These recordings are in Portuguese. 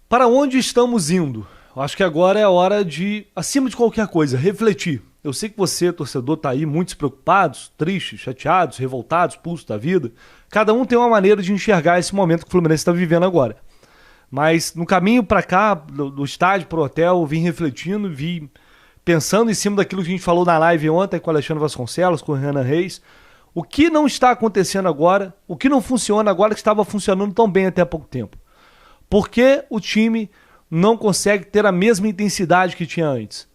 Para onde estamos indo? Eu acho que agora é a hora de, acima de qualquer coisa, refletir. Eu sei que você, torcedor, tá aí muitos preocupados, tristes, chateados, revoltados, pulsos da vida. Cada um tem uma maneira de enxergar esse momento que o Fluminense está vivendo agora. Mas no caminho para cá, do estádio para o hotel, eu vim refletindo, vim pensando em cima daquilo que a gente falou na live ontem com o Alexandre Vasconcelos, com o Renan Reis. O que não está acontecendo agora, o que não funciona agora que estava funcionando tão bem até há pouco tempo. Por que o time não consegue ter a mesma intensidade que tinha antes?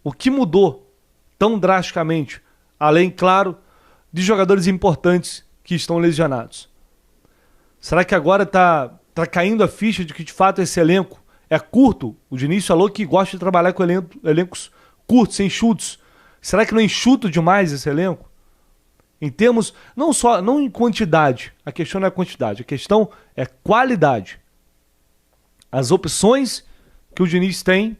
O que mudou tão drasticamente? Além, claro, de jogadores importantes que estão lesionados. Será que agora está caindo a ficha de que de fato esse elenco é curto? O Diniz falou que gosta de trabalhar com elencos curtos, enxutos. Será que não é enxuto demais esse elenco? Em termos, não em quantidade, a questão não é quantidade, a questão é qualidade. As opções que o Diniz tem,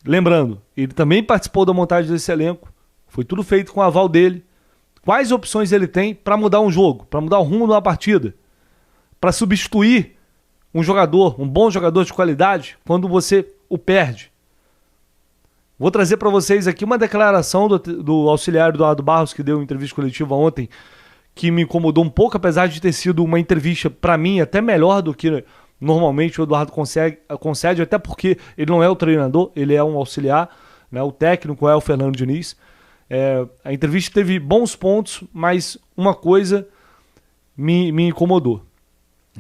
lembrando, ele também participou da montagem desse elenco, foi tudo feito com o aval dele. Quais opções ele tem para mudar um jogo, para mudar o rumo de uma partida, para substituir um jogador, um bom jogador de qualidade, quando você o perde? Vou trazer para vocês aqui uma declaração do auxiliar Eduardo Barros, que deu uma entrevista coletiva ontem, que me incomodou um pouco, apesar de ter sido uma entrevista, para mim, até melhor do que normalmente o Eduardo concede, até porque ele não é o treinador, ele é um auxiliar, né? O técnico é o Fernando Diniz. A entrevista teve bons pontos, mas uma coisa me incomodou.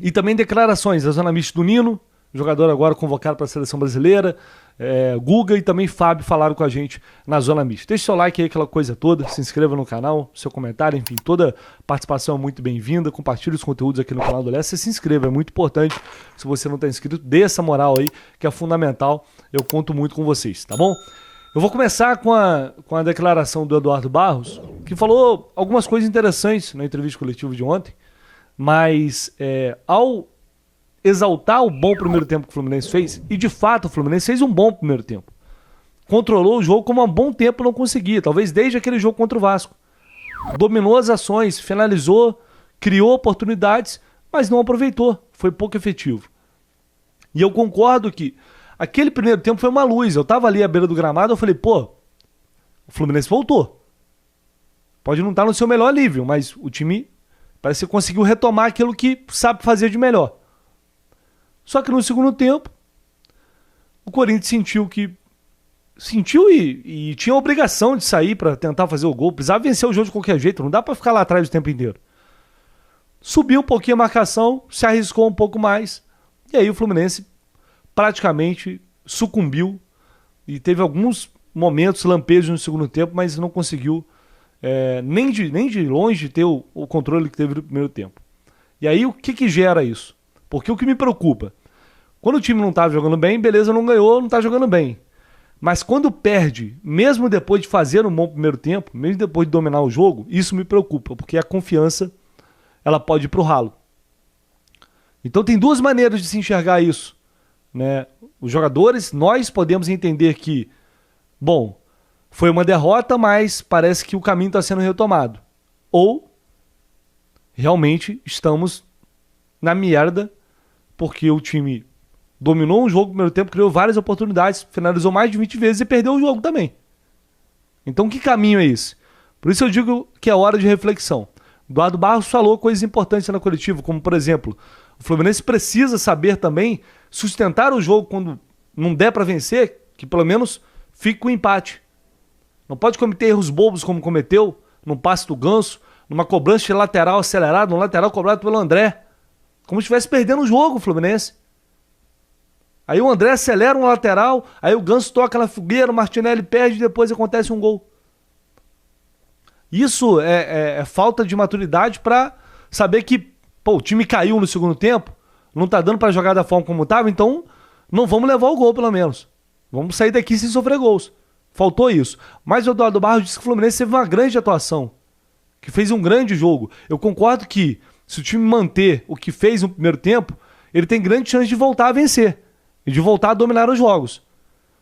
E também declarações da zona mista do Nino, jogador agora convocado para a seleção brasileira, Guga e também Fábio falaram com a gente na zona mista. Deixe seu like aí, aquela coisa toda, se inscreva no canal, seu comentário, enfim, toda participação é muito bem-vinda, compartilhe os conteúdos aqui no canal do Leste, se inscreva, é muito importante. Se você não está inscrito, dê essa moral aí, que é fundamental, eu conto muito com vocês, tá bom? Eu vou começar com a declaração do Eduardo Barros, que falou algumas coisas interessantes na entrevista coletiva de ontem, mas ao exaltar o bom primeiro tempo que o Fluminense fez, e de fato o Fluminense fez um bom primeiro tempo. Controlou o jogo como há um bom tempo não conseguia, talvez desde aquele jogo contra o Vasco. Dominou as ações, finalizou, criou oportunidades, mas não aproveitou, foi pouco efetivo. E eu concordo que aquele primeiro tempo foi uma luz, eu tava ali à beira do gramado, eu falei, pô, o Fluminense voltou. Pode não estar no seu melhor nível, mas o time parece que conseguiu retomar aquilo que sabe fazer de melhor. Só que no segundo tempo, o Corinthians sentiu e tinha a obrigação de sair para tentar fazer o gol. Precisava vencer o jogo de qualquer jeito, não dá para ficar lá atrás o tempo inteiro. Subiu um pouquinho a marcação, se arriscou um pouco mais, e aí o Fluminense praticamente sucumbiu e teve alguns momentos, lampejos no segundo tempo, mas não conseguiu nem de longe ter o controle que teve no primeiro tempo. E aí o que gera isso? Porque o que me preocupa, quando o time não tá jogando bem, beleza, não ganhou, não tá jogando bem. Mas quando perde, mesmo depois de fazer um bom primeiro tempo, mesmo depois de dominar o jogo, isso me preocupa, porque a confiança, ela pode ir pro ralo. Então tem duas maneiras de se enxergar isso, né? Os jogadores, nós podemos entender que, bom, foi uma derrota, mas parece que o caminho está sendo retomado. Ou, realmente, estamos na merda, porque o time dominou um jogo no primeiro tempo, criou várias oportunidades, finalizou mais de 20 vezes e perdeu o jogo também. Então que caminho é esse? Por isso eu digo que é hora de reflexão. Eduardo Barros falou coisas importantes na coletiva, como por exemplo, o Fluminense precisa saber também sustentar o jogo quando não der para vencer, que pelo menos fique com o empate. Não pode cometer erros bobos como cometeu, num passe do Ganso, numa cobrança de lateral acelerado, um lateral cobrado pelo André. Como se estivesse perdendo o jogo, o Fluminense. Aí o André acelera um lateral, aí o Ganso toca na fogueira, o Martinelli perde e depois acontece um gol. Isso é falta de maturidade para saber que o time caiu no segundo tempo, não tá dando para jogar da forma como estava, então não vamos levar o gol pelo menos. Vamos sair daqui sem sofrer gols. Faltou isso. Mas o Eduardo Barros disse que o Fluminense teve uma grande atuação, que fez um grande jogo. Eu concordo que se o time manter o que fez no primeiro tempo, ele tem grande chance de voltar a vencer e de voltar a dominar os jogos.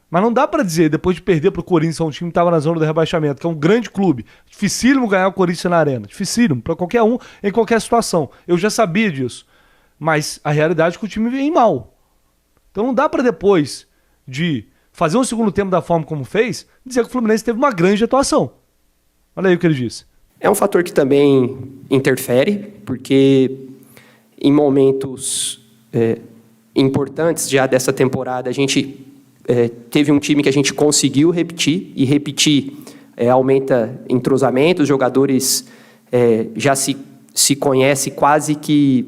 Mas não dá pra dizer, depois de perder pro Corinthians, um time que estava na zona do rebaixamento, que é um grande clube, dificílimo ganhar o Corinthians na arena, dificílimo, pra qualquer um, em qualquer situação. Eu já sabia disso. Mas a realidade é que o time vem mal. Então não dá para depois de fazer um segundo tempo da forma como fez, dizer que o Fluminense teve uma grande atuação. Olha aí o que ele disse. É um fator que também interfere, porque em momentos importantes já dessa temporada, a gente teve um time que a gente conseguiu repetir, e repetir aumenta entrosamento, os jogadores já se conhecem quase que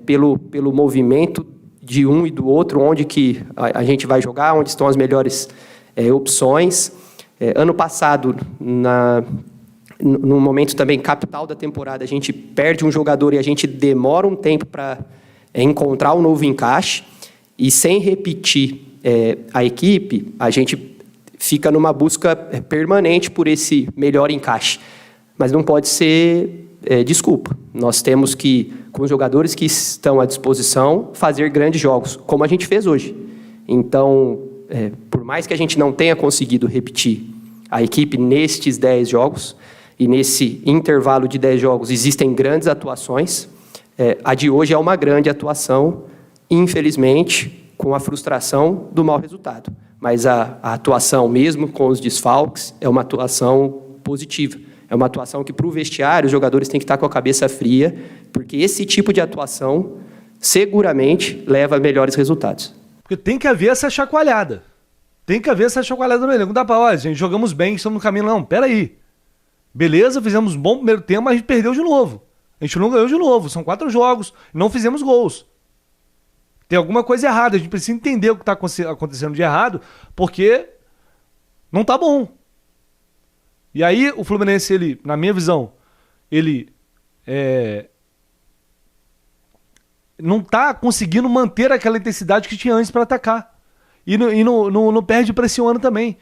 pelo movimento de um e do outro, onde que a gente vai jogar, onde estão as melhores opções. Ano passado, no momento também capital da temporada, a gente perde um jogador e a gente demora um tempo para encontrar um novo encaixe, e sem repetir a equipe, a gente fica numa busca permanente por esse melhor encaixe. Mas não pode ser desculpa. Nós temos que, com os jogadores que estão à disposição, fazer grandes jogos, como a gente fez hoje. Então, por mais que a gente não tenha conseguido repetir a equipe nestes 10 jogos, e nesse intervalo de 10 jogos existem grandes atuações, a de hoje é uma grande atuação, infelizmente, com a frustração do mau resultado. Mas a atuação, mesmo com os desfalques, é uma atuação positiva. É uma atuação que, para o vestiário, os jogadores têm que estar com a cabeça fria, porque esse tipo de atuação seguramente leva a melhores resultados. Porque tem que haver essa chacoalhada. Tem que haver essa chacoalhada no elenco. Não dá pra, olha, gente, jogamos bem, estamos no caminho. Não, peraí. Beleza, fizemos um bom primeiro tempo, mas a gente perdeu de novo. A gente não ganhou de novo. São 4 jogos, não fizemos gols. Tem alguma coisa errada. A gente precisa entender o que está acontecendo de errado, porque não tá bom. E aí o Fluminense, ele, na minha visão, ele não tá conseguindo manter aquela intensidade que tinha antes para atacar. E não perde para esse ano também.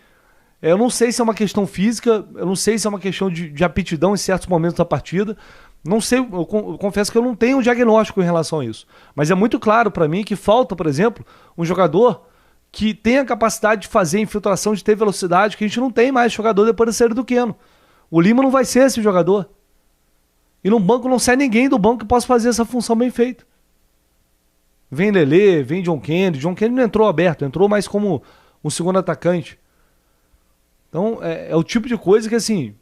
Eu não sei se é uma questão física, eu não sei se é uma questão de aptidão em certos momentos da partida. Não sei, eu confesso que eu não tenho um diagnóstico em relação a isso. Mas é muito claro para mim que falta, por exemplo, um jogador que tem a capacidade de fazer infiltração, de ter velocidade, que a gente não tem mais jogador depois da saída do Keno. O Lima não vai ser esse jogador. E no banco não sai ninguém do banco que possa fazer essa função bem feita. Vem Lelê, vem John Kennedy. John Kennedy não entrou aberto, entrou mais como um segundo atacante. Então, é o tipo de coisa que, assim,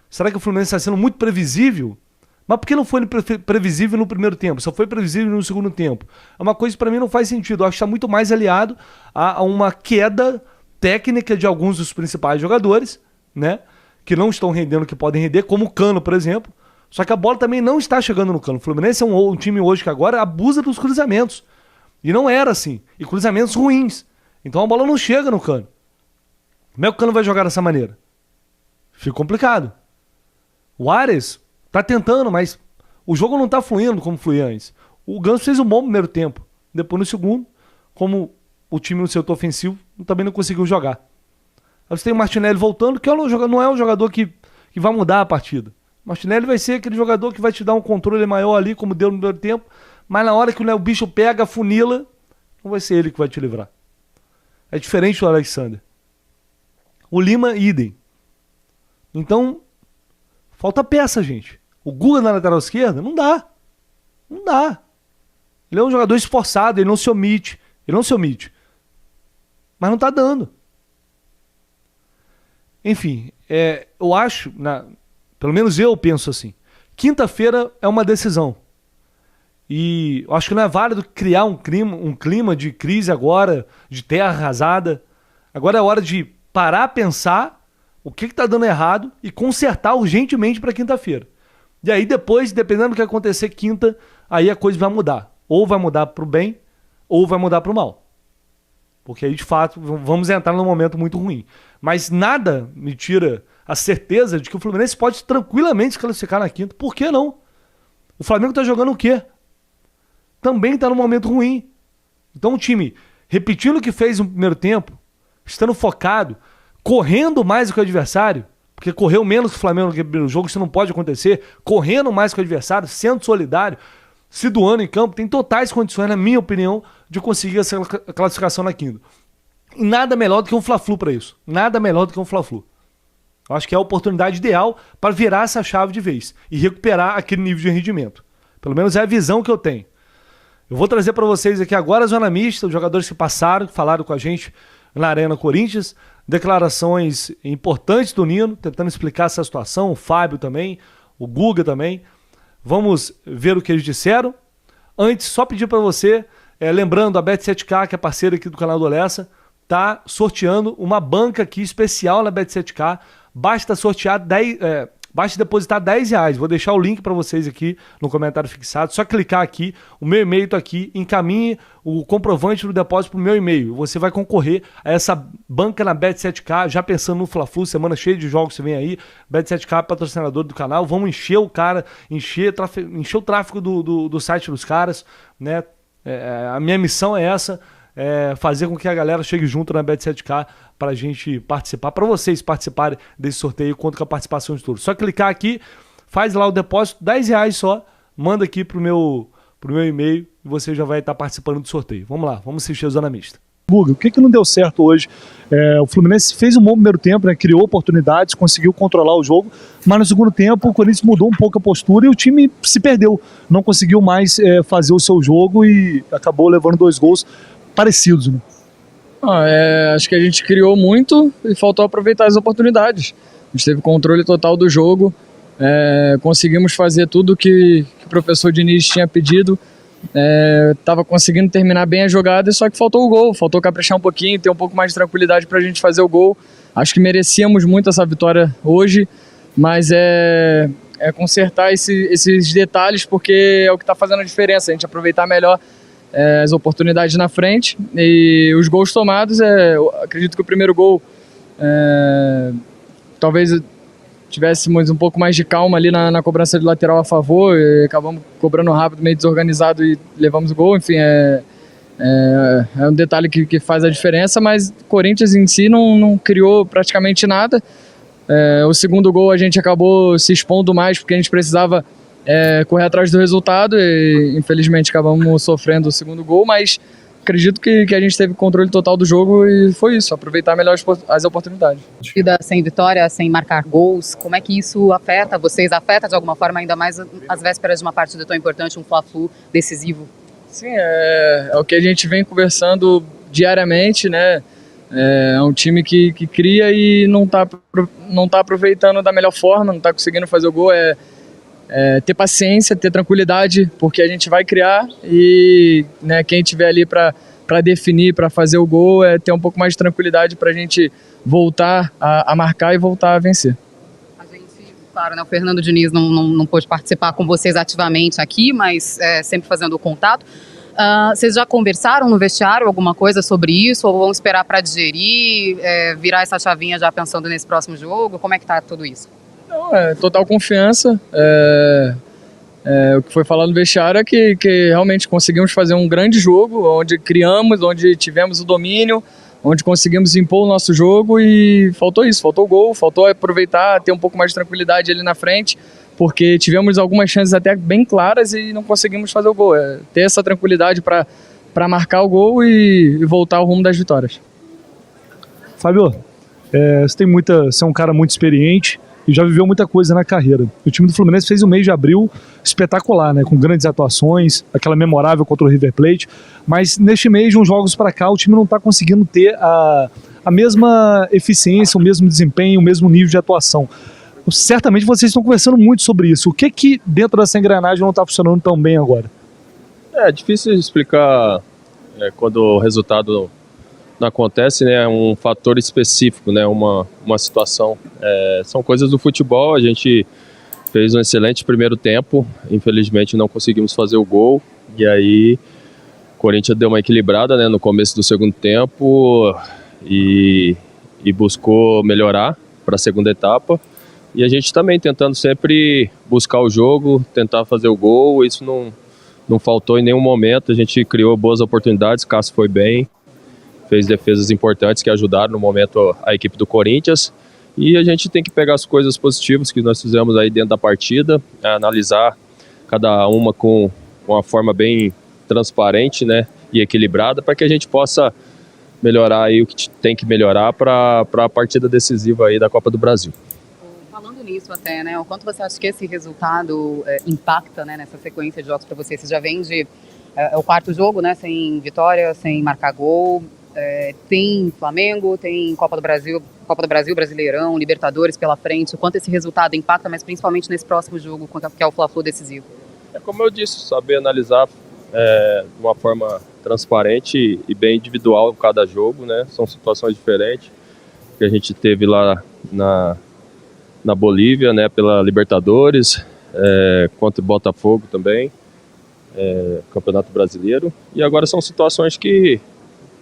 será que o Fluminense está sendo muito previsível? Mas por que não foi previsível no primeiro tempo? Só foi previsível no segundo tempo. É uma coisa que para mim não faz sentido. Eu acho que está muito mais aliado a uma queda técnica de alguns dos principais jogadores, né? Que não estão rendendo o que podem render, como o Cano, por exemplo. Só que a bola também não está chegando no Cano. O Fluminense é um time hoje que agora abusa dos cruzamentos. E não era assim. E cruzamentos ruins. Então a bola não chega no Cano. Como é que o Cano vai jogar dessa maneira? Fica complicado. O Ares tá tentando, mas o jogo não tá fluindo como fluía antes. O Ganso fez um bom primeiro tempo. Depois no segundo, como o time no setor ofensivo também não conseguiu jogar. Aí você tem o Martinelli voltando, que não é um jogador que vai mudar a partida. O Martinelli vai ser aquele jogador que vai te dar um controle maior ali, como deu no primeiro tempo, mas na hora que o bicho pega, funila, não vai ser ele que vai te livrar. É diferente do Alexander. O Lima, idem. Então, falta peça, gente. O Guga na lateral esquerda, não dá. Não dá. Ele é um jogador esforçado, ele não se omite. Mas não tá dando. Enfim, eu acho, pelo menos eu penso assim, quinta-feira é uma decisão. E eu acho que não é válido criar um clima de crise agora, de terra arrasada. Agora é hora de parar, pensar o que está dando errado e consertar urgentemente para quinta-feira. E aí depois, dependendo do que acontecer quinta, aí a coisa vai mudar. Ou vai mudar para o bem, ou vai mudar para o mal. Porque aí, de fato, vamos entrar num momento muito ruim. Mas nada me tira a certeza de que o Fluminense pode tranquilamente se classificar na quinta. Por que não? O Flamengo está jogando o quê? Também está num momento ruim. Então o time, repetindo o que fez no primeiro tempo, estando focado, correndo mais do que o adversário, porque correu menos que o Flamengo no primeiro jogo, isso não pode acontecer, correndo mais que o adversário, sendo solidário, se doando em campo, tem totais condições, na minha opinião, de conseguir essa classificação na quinta. E nada melhor do que um Fla-Flu para isso. Nada melhor do que um Fla-Flu. Eu acho que é a oportunidade ideal para virar essa chave de vez e recuperar aquele nível de rendimento. Pelo menos é a visão que eu tenho. Eu vou trazer para vocês aqui agora a zona mista, os jogadores que passaram, que falaram com a gente na Arena Corinthians, declarações importantes do Nino, tentando explicar essa situação, o Fábio também, o Guga também. Vamos ver o que eles disseram. Antes, só pedir para você, lembrando, a Bet7k, que é parceira aqui do canal do Lessa, tá sorteando uma banca aqui especial na Bet7k. Basta depositar R$10. Vou deixar o link para vocês aqui no comentário fixado. Só clicar aqui, o meu e-mail está aqui, encaminhe o comprovante do depósito para o meu e-mail. Você vai concorrer a essa banca na Bet7k, já pensando no Fla-Flu, semana cheia de jogos que vem aí. Bet7k, patrocinador do canal. Vamos encher o cara, encher o tráfego do site dos caras, né? A minha missão é essa. Fazer com que a galera chegue junto na Bet7k para a gente participar, para vocês participarem desse sorteio, conto com a participação de todos. Só clicar aqui, faz lá o depósito, R$10 só, manda aqui pro meu e-mail e você já vai estar participando do sorteio. Vamos lá, vamos assistir a zona mista. Guga, o que não deu certo hoje? O Fluminense fez um bom primeiro tempo, né? Criou oportunidades, conseguiu controlar o jogo, mas no segundo tempo o Corinthians mudou um pouco a postura e o time se perdeu, não conseguiu mais fazer o seu jogo e acabou levando 2 gols parecidos, né? Acho que a gente criou muito e faltou aproveitar as oportunidades. A gente teve controle total do jogo, conseguimos fazer tudo que o professor Diniz tinha pedido, estava conseguindo terminar bem a jogada, só que faltou o gol, faltou caprichar um pouquinho, ter um pouco mais de tranquilidade para a gente fazer o gol. Acho que merecíamos muito essa vitória hoje, mas consertar esses detalhes, porque é o que está fazendo a diferença, a gente aproveitar melhor as oportunidades na frente e os gols tomados. Eu acredito que o primeiro gol talvez tivéssemos um pouco mais de calma ali na cobrança de lateral a favor, e acabamos cobrando rápido, meio desorganizado e levamos o gol. Enfim, é um detalhe que faz a diferença, mas o Corinthians em si não criou praticamente nada. O segundo gol a gente acabou se expondo mais porque a gente precisava correr atrás do resultado e infelizmente acabamos sofrendo o segundo gol, mas acredito que a gente teve controle total do jogo e foi isso, aproveitar melhor as oportunidades. Vida sem vitória, sem marcar gols, como é que isso afeta vocês? Afeta de alguma forma ainda mais as vésperas de uma partida tão importante, um Fla-Flu decisivo? Sim, é o que a gente vem conversando diariamente, né? É um time que cria e não tá aproveitando da melhor forma, não está conseguindo fazer o gol. Ter paciência, ter tranquilidade, porque a gente vai criar e, né, quem tiver ali para definir, para fazer o gol, ter um pouco mais de tranquilidade para a gente voltar a marcar e voltar a vencer. A gente, claro, né, o Fernando Diniz não pôde participar com vocês ativamente aqui, mas sempre fazendo o contato. Vocês já conversaram no vestiário alguma coisa sobre isso, ou vão esperar para digerir, virar essa chavinha já pensando nesse próximo jogo? Como é que tá tudo isso? Não, total confiança. O que foi falado no vestiário é que realmente conseguimos fazer um grande jogo, onde criamos, onde tivemos o domínio, onde conseguimos impor o nosso jogo, e faltou isso, faltou o gol, faltou aproveitar, ter um pouco mais de tranquilidade ali na frente, porque tivemos algumas chances até bem claras e não conseguimos fazer o gol. Ter essa tranquilidade para marcar o gol e voltar ao rumo das vitórias. Fábio, você é um cara muito experiente e já viveu muita coisa na carreira. O time do Fluminense fez um mês de abril espetacular, né? Com grandes atuações, aquela memorável contra o River Plate, mas neste mês, de uns jogos para cá, o time não está conseguindo ter a mesma eficiência, o mesmo desempenho, o mesmo nível de atuação. Certamente vocês estão conversando muito sobre isso. O que dentro dessa engrenagem não está funcionando tão bem agora? É difícil explicar quando o resultado não acontece, né? É um fator específico, né? Uma situação. São coisas do futebol. A gente fez um excelente primeiro tempo, infelizmente não conseguimos fazer o gol, e aí o Corinthians deu uma equilibrada, né, no começo do segundo tempo e buscou melhorar para a segunda etapa. E a gente também tentando sempre buscar o jogo, tentar fazer o gol. Isso não faltou em nenhum momento. A gente criou boas oportunidades, o Cássio foi bem, fez defesas importantes que ajudaram no momento a equipe do Corinthians. E a gente tem que pegar as coisas positivas que nós fizemos aí dentro da partida, analisar cada uma com uma forma bem transparente, né, e equilibrada, para que a gente possa melhorar aí o que tem que melhorar para a partida decisiva aí da Copa do Brasil. Falando nisso até, né, o quanto você acha que esse resultado impacta, né, nessa sequência de jogos para você? Você já vem de É o quarto jogo, né? Sem vitória, sem marcar gol. Tem Flamengo, tem Copa do Brasil, Brasileirão, Libertadores pela frente. O quanto esse resultado impacta, mas principalmente nesse próximo jogo, que é o Fla-Flu decisivo? Como eu disse, saber analisar de uma forma transparente e bem individual cada jogo, né? São situações diferentes que a gente teve lá na Bolívia, né? Pela Libertadores, contra o Botafogo também, Campeonato Brasileiro. E agora são situações que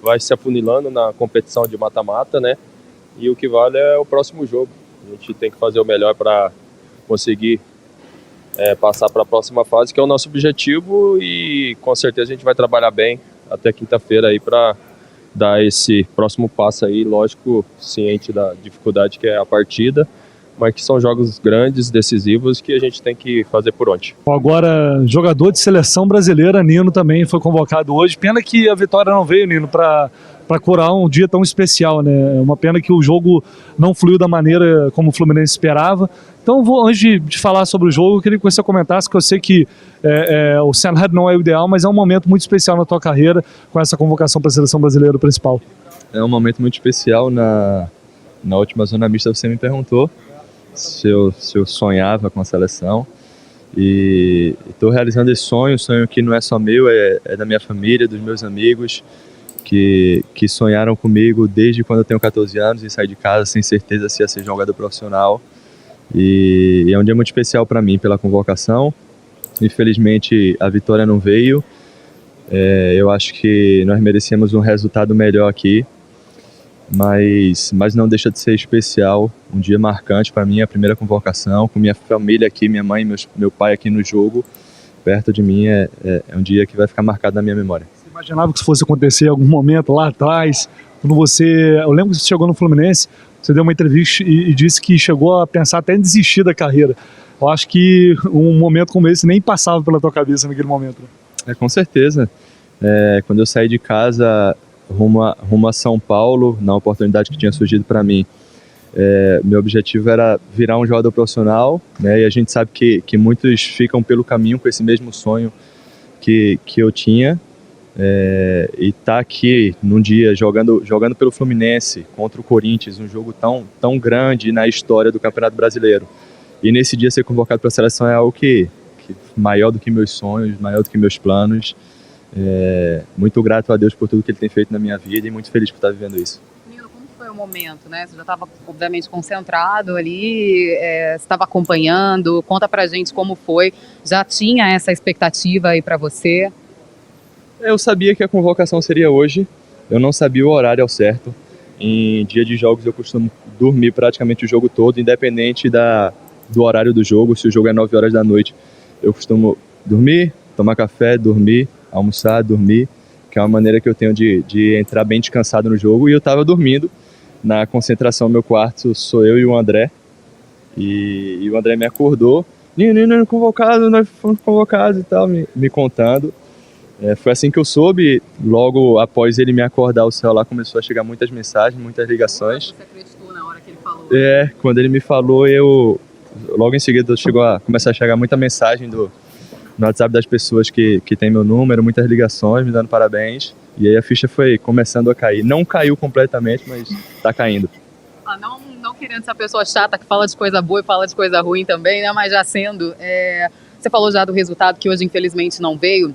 vai se afunilando na competição de mata-mata, né? E o que vale é o próximo jogo. A gente tem que fazer o melhor para conseguir passar para a próxima fase, que é o nosso objetivo, e com certeza a gente vai trabalhar bem até quinta-feira aí para dar esse próximo passo aí, lógico, ciente da dificuldade que é a partida, mas que são jogos grandes, decisivos, que a gente tem que fazer por onde. Agora, jogador de seleção brasileira, Nino, também foi convocado hoje. Pena que a vitória não veio, Nino, para curar um dia tão especial, né? É uma pena que o jogo não fluiu da maneira como o Fluminense esperava. Então, antes de falar sobre o jogo, eu queria que você comentasse, que eu sei que o cenário não é o ideal, mas é um momento muito especial na tua carreira com essa convocação para a seleção brasileira principal. É um momento muito especial. Na última zona mista você me perguntou se eu sonhava com a seleção, e estou realizando esse sonho que não é só meu, é da minha família, dos meus amigos, que sonharam comigo desde quando eu tenho 14 anos e saí de casa sem certeza se ia ser jogador profissional. E é um dia muito especial para mim pela convocação. Infelizmente a vitória não veio. Eu acho que nós merecemos um resultado melhor aqui, mas não deixa de ser especial, um dia marcante para mim, a primeira convocação, com minha família aqui, minha mãe e meu pai aqui no jogo, perto de mim, é um dia que vai ficar marcado na minha memória. Você imaginava que isso fosse acontecer em algum momento lá atrás, quando eu lembro que você chegou no Fluminense, você deu uma entrevista e disse que chegou a pensar até em desistir da carreira. Eu acho que um momento como esse nem passava pela tua cabeça naquele momento. Com certeza. Quando eu saí de casa rumo a São Paulo, na oportunidade que tinha surgido para mim, meu objetivo era virar um jogador profissional, né? E a gente sabe que muitos ficam pelo caminho com esse mesmo sonho que eu tinha, e tá aqui num dia jogando pelo Fluminense contra o Corinthians, um jogo tão grande na história do Campeonato Brasileiro, e nesse dia ser convocado para a seleção é algo que maior do que meus sonhos, maior do que meus planos. Muito grato a Deus por tudo que Ele tem feito na minha vida e muito feliz por estar vivendo isso. Nino, como foi o momento, né? Você já estava, obviamente, concentrado ali, você estava acompanhando. Conta pra gente como foi. Já tinha essa expectativa aí para você? Eu sabia que a convocação seria hoje, eu não sabia o horário ao certo. Em dia de jogos eu costumo dormir praticamente o jogo todo, independente do horário do jogo. Se o jogo é 9 horas da noite, eu costumo dormir, tomar café, dormir, almoçar, dormir, que é uma maneira que eu tenho de entrar bem descansado no jogo. E eu estava dormindo na concentração no meu quarto, sou eu e o André, e o André me acordou, Nino, convocado, nós fomos convocados e tal, me contando. Foi assim que eu soube. Logo após ele me acordar, o celular começou a chegar muitas mensagens, muitas ligações. Você acreditou na hora que ele falou? Quando ele me falou, logo em seguida chegou a começar a chegar muita mensagem no WhatsApp das pessoas que tem meu número, muitas ligações me dando parabéns, e aí a ficha foi começando a cair. Não caiu completamente, mas tá caindo. Não querendo ser a pessoa chata que fala de coisa boa e fala de coisa ruim também, né? Mas já sendo, você falou já do resultado que hoje infelizmente não veio.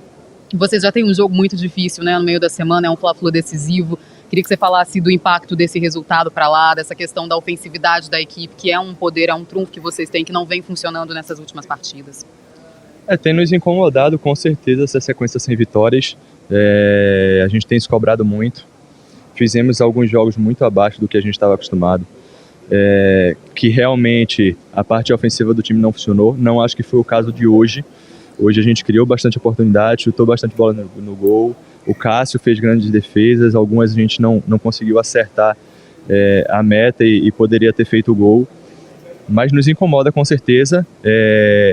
Vocês já têm um jogo muito difícil, né? No meio da semana, é um Fla-Flu decisivo. Queria que você falasse do impacto desse resultado para lá, dessa questão da ofensividade da equipe, que é um poder, é um trunfo que vocês têm, que não vem funcionando nessas últimas partidas. Tem nos incomodado, com certeza, essa sequência sem vitórias. A gente tem se cobrado muito. Fizemos alguns jogos muito abaixo do que a gente estava acostumado. Que realmente a parte ofensiva do time não funcionou. Não acho que foi o caso de hoje. Hoje a gente criou bastante oportunidade, chutou bastante bola no gol. O Cássio fez grandes defesas, algumas a gente não conseguiu acertar a meta e poderia ter feito o gol. Mas nos incomoda com certeza.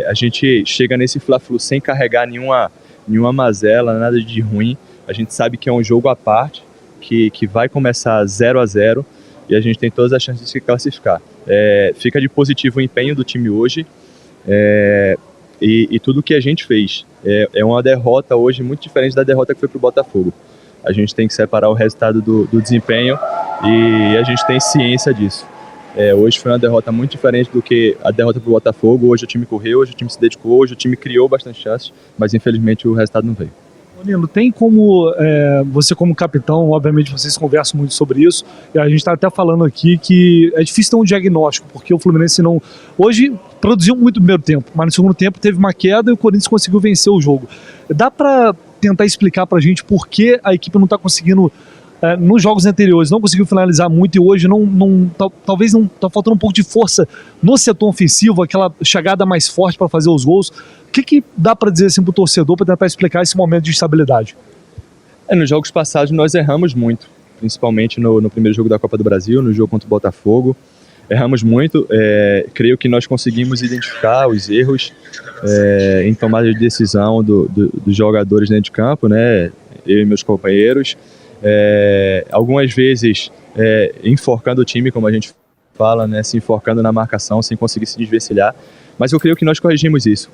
A gente chega nesse Fla-Flu sem carregar nenhuma mazela, nada de ruim. A gente sabe que é um jogo à parte, que vai começar 0-0 e a gente tem todas as chances de se classificar. Fica de positivo o empenho do time hoje. e tudo que a gente fez. É uma derrota hoje muito diferente da derrota que foi para o Botafogo. A gente tem que separar o resultado do desempenho e a gente tem ciência disso. Hoje foi uma derrota muito diferente do que a derrota para o Botafogo. Hoje o time correu, hoje o time se dedicou, hoje o time criou bastante chances, mas infelizmente o resultado não veio. Nino, tem como, você como capitão, obviamente vocês conversam muito sobre isso, e a gente está até falando aqui que é difícil ter um diagnóstico, porque o Fluminense não... Hoje produziu muito no primeiro tempo, mas no segundo tempo teve uma queda e o Corinthians conseguiu vencer o jogo. Dá para tentar explicar para a gente por que a equipe não está conseguindo, nos jogos anteriores, não conseguiu finalizar muito e hoje talvez não está faltando um pouco de força no setor ofensivo, aquela chegada mais forte para fazer os gols? O que dá para dizer assim para o torcedor para tentar explicar esse momento de instabilidade? Nos jogos passados nós erramos muito, principalmente no primeiro jogo da Copa do Brasil, no jogo contra o Botafogo. Erramos muito, creio que nós conseguimos identificar os erros em tomada de decisão dos jogadores dentro de campo, né? Eu e meus companheiros. Algumas vezes enforcando o time, como a gente fala, né? Se enforcando na marcação, sem conseguir se desvencilhar. Mas eu creio que nós corrigimos isso,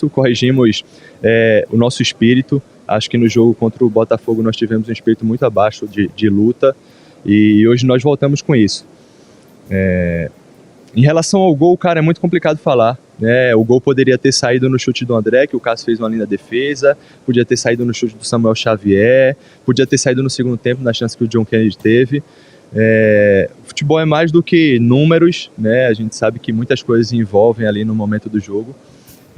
corrigimos o nosso espírito. Acho que no jogo contra o Botafogo nós tivemos um espírito muito abaixo de luta e hoje nós voltamos com isso. Em relação ao gol, cara, é muito complicado falar, né? O gol poderia ter saído no chute do André, que o Cássio fez uma linda defesa, podia ter saído no chute do Samuel Xavier, podia ter saído no segundo tempo na chance que o John Kennedy teve. O futebol é mais do que números, né? A gente sabe que muitas coisas envolvem ali no momento do jogo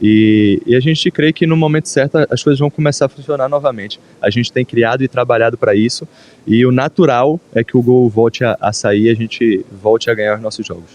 e a gente crê que no momento certo as coisas vão começar a funcionar novamente. A gente tem criado e trabalhado para isso e o natural é que o gol volte a sair e a gente volte a ganhar os nossos jogos.